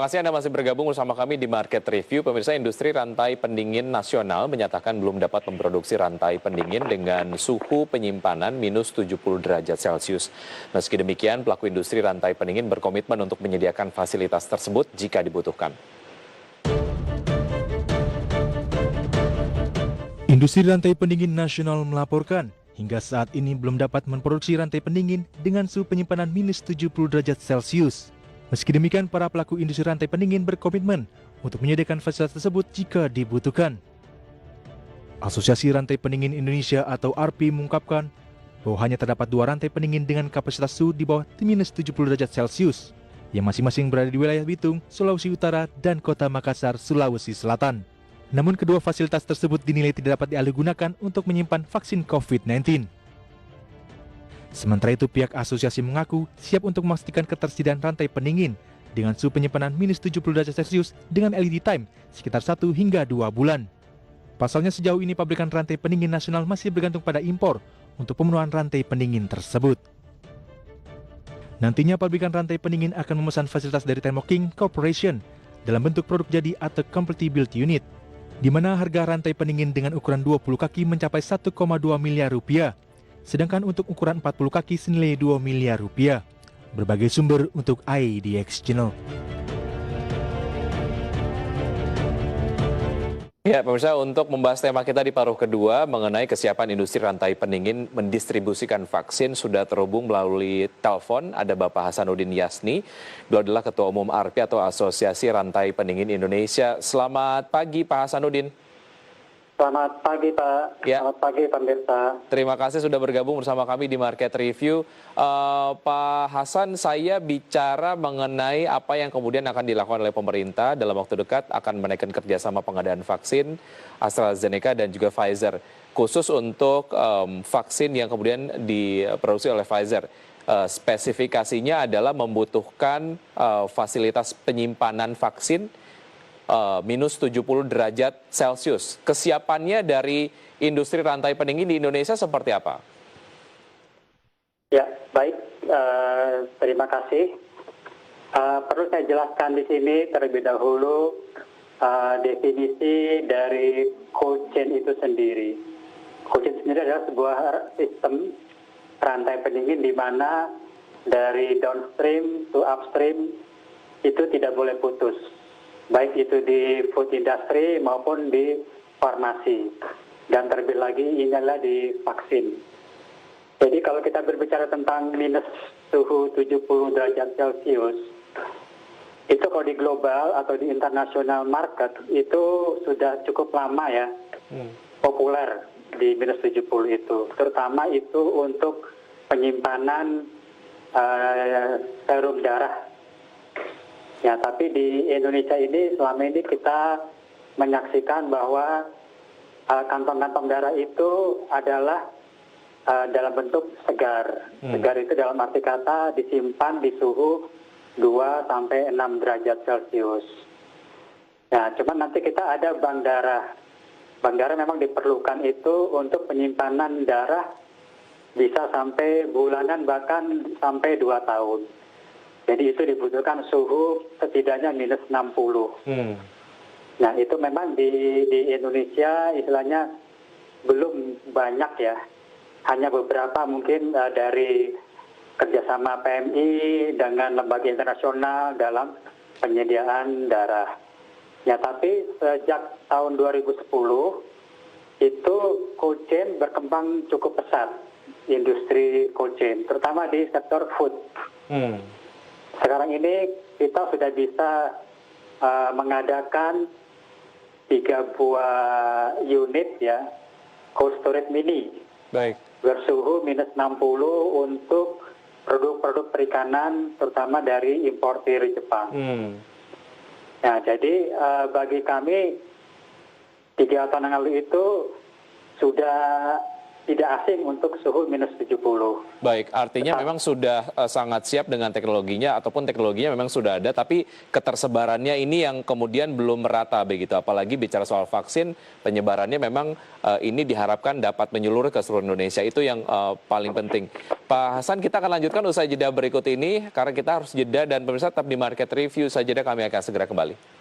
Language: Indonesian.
kasih Anda masih bergabung bersama kami di Market Review. Pemirsa, industri rantai pendingin nasional menyatakan belum dapat memproduksi rantai pendingin dengan suhu penyimpanan minus 70 derajat Celcius. Meski demikian, pelaku industri rantai pendingin berkomitmen untuk menyediakan fasilitas tersebut jika dibutuhkan. Industri rantai pendingin nasional melaporkan hingga saat ini belum dapat memproduksi rantai pendingin dengan suhu penyimpanan minus 70 derajat Celcius. Meski demikian, para pelaku industri rantai pendingin berkomitmen untuk menyediakan fasilitas tersebut jika dibutuhkan. Asosiasi Rantai Pendingin Indonesia atau ARPI mengungkapkan bahwa hanya terdapat 2 rantai pendingin dengan kapasitas suhu di bawah minus 70 derajat Celcius, yang masing-masing berada di wilayah Bitung, Sulawesi Utara, dan Kota Makassar, Sulawesi Selatan. Namun kedua fasilitas tersebut dinilai tidak dapat dialihgunakan untuk menyimpan vaksin COVID-19. Sementara itu, pihak asosiasi mengaku siap untuk memastikan ketersediaan rantai pendingin dengan suhu penyimpanan minus 70 derajat Celcius dengan LED time sekitar 1 hingga 2 bulan. Pasalnya sejauh ini pabrikan rantai pendingin nasional masih bergantung pada impor untuk pemenuhan rantai pendingin tersebut. Nantinya pabrikan rantai pendingin akan memesan fasilitas dari Thermo King Corporation dalam bentuk produk jadi atau Completely Built Unit, di mana harga rantai pendingin dengan ukuran 20 kaki mencapai 1,2 miliar rupiah, sedangkan untuk ukuran 40 kaki senilai 2 miliar rupiah. Berbagai sumber untuk IDX Channel. Ya, pemirsa, untuk membahas tema kita di paruh kedua mengenai kesiapan industri rantai pendingin mendistribusikan vaksin, sudah terhubung melalui telepon ada Bapak Hasanuddin Yasni. Beliau adalah Ketua Umum ARPI atau Asosiasi Rantai Pendingin Indonesia. Selamat pagi, Pak Hasanuddin. Selamat pagi, Pak. Ya. Selamat pagi, pemirsa. Terima kasih sudah bergabung bersama kami di Market Review. Pak Hasan, saya bicara mengenai apa yang kemudian akan dilakukan oleh pemerintah dalam waktu dekat, akan menaikkan kerjasama pengadaan vaksin AstraZeneca dan juga Pfizer. Khusus untuk vaksin yang kemudian diproduksi oleh Pfizer. Spesifikasinya adalah membutuhkan fasilitas penyimpanan vaksin minus 70 derajat Celcius. Kesiapannya dari industri rantai pendingin di Indonesia seperti apa? Ya, baik. Terima kasih. Perlu saya jelaskan di sini terlebih dahulu definisi dari cold chain itu sendiri. Cold chain sendiri adalah sebuah sistem rantai pendingin di mana dari downstream to upstream itu tidak boleh putus, baik itu di food industry maupun di farmasi, dan terlebih lagi ini adalah di vaksin. Jadi kalau kita berbicara tentang minus suhu 70 derajat Celcius, itu kalau di global atau di international market itu sudah cukup lama ya, populer di minus 70 itu, terutama itu untuk penyimpanan serum darah. Ya, tapi di Indonesia ini selama ini kita menyaksikan bahwa kantong-kantong darah itu adalah dalam bentuk segar. Segar itu dalam arti kata disimpan di suhu 2 sampai 6 derajat Celcius. Nah, cuman nanti kita ada bank darah. Bank darah memang diperlukan itu untuk penyimpanan darah bisa sampai bulanan bahkan sampai 2 tahun. Jadi itu dibutuhkan suhu setidaknya minus 60. Nah, itu memang di Indonesia istilahnya belum banyak ya. Hanya beberapa mungkin dari kerjasama PMI dengan lembaga internasional dalam penyediaan darah. Ya, tapi sejak tahun 2010 itu cold chain berkembang cukup pesat, industri cold chain, terutama di sektor food. Sekarang ini kita sudah bisa mengadakan 3 buah unit ya, cold storage mini. Baik. Bersuhu minus 60 untuk produk-produk perikanan, terutama dari importir Jepang. Nah, jadi bagi kami 3 tahun yang lalu itu sudah tidak asing untuk suhu minus 70. Baik, artinya memang sudah sangat siap dengan teknologinya ataupun teknologinya memang sudah ada, tapi ketersebarannya ini yang kemudian belum merata begitu. Apalagi bicara soal vaksin, penyebarannya memang ini diharapkan dapat menyeluruh ke seluruh Indonesia. Itu yang paling penting. Pak Hasan, kita akan lanjutkan usai jeda berikut ini karena kita harus jeda dan pemirsa tetap di Market Review saja, kami akan segera kembali.